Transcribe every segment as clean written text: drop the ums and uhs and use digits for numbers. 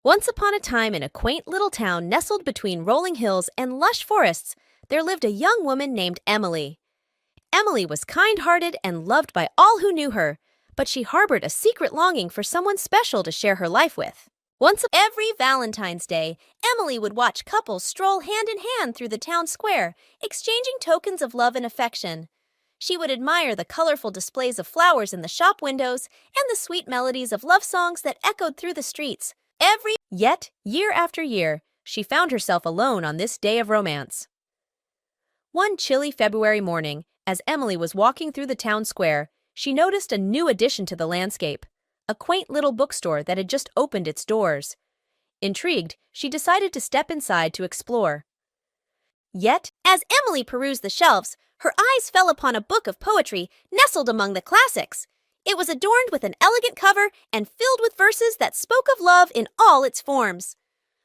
Once upon a time, in a quaint little town nestled between rolling hills and lush forests, there lived a young woman named Emily. Emily was kind-hearted and loved by all who knew her, but she harbored a secret longing for someone special to share her life with. Every Valentine's Day, Emily would watch couples stroll hand in hand through the town square, exchanging tokens of love and affection. She would admire the colorful displays of flowers in the shop windows and the sweet melodies of love songs that echoed through the streets. Yet, year after year, she found herself alone on this day of romance. One chilly February morning, as Emily was walking through the town square, she noticed a new addition to the landscape, a quaint little bookstore that had just opened its doors. Intrigued, she decided to step inside to explore. Yet, as Emily perused the shelves, her eyes fell upon a book of poetry nestled among the classics. It was adorned with an elegant cover and filled with verses that spoke of love in all its forms.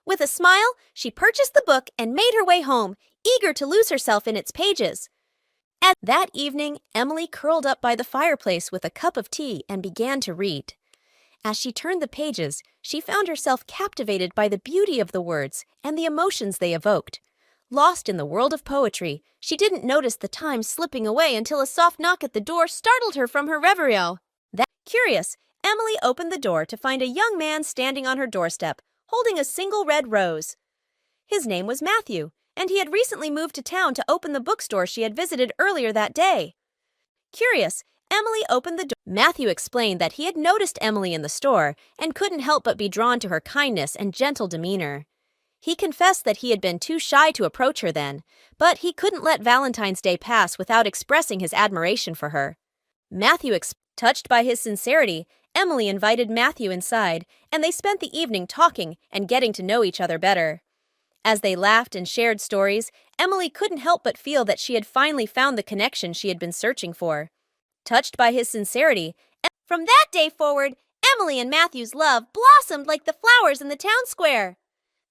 With a smile, she purchased the book and made her way home, eager to lose herself in its pages. That evening, Emily curled up by the fireplace with a cup of tea and began to read. As she turned the pages, she found herself captivated by the beauty of the words and the emotions they evoked. Lost in the world of poetry, she didn't notice the time slipping away until a soft knock at the door startled her from her reverie. Curious, Emily opened the door to find a young man standing on her doorstep, holding a single red rose. His name was Matthew, and he had recently moved to town to open the bookstore she had visited earlier that day. Curious, Emily opened the door. Matthew explained that he had noticed Emily in the store and couldn't help but be drawn to her kindness and gentle demeanor. He confessed that he had been too shy to approach her then, but he couldn't let Valentine's Day pass without expressing his admiration for her. Touched by his sincerity, Emily invited Matthew inside, and they spent the evening talking and getting to know each other better. As they laughed and shared stories, Emily couldn't help but feel that she had finally found the connection she had been searching for. Touched by his sincerity, from that day forward, Emily and Matthew's love blossomed like the flowers in the town square.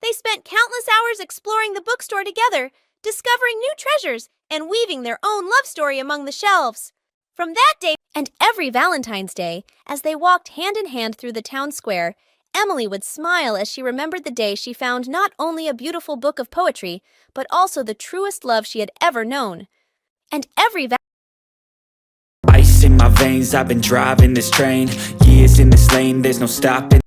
They spent countless hours exploring the bookstore together, discovering new treasures and weaving their own love story among the shelves. From that day, and every Valentine's Day, as they walked hand in hand through the town square, Emily would smile as she remembered the day she found not only a beautiful book of poetry, but also the truest love she had ever known. And every Ice in my veins, I've been driving this train. Years in this lane, there's no stopping.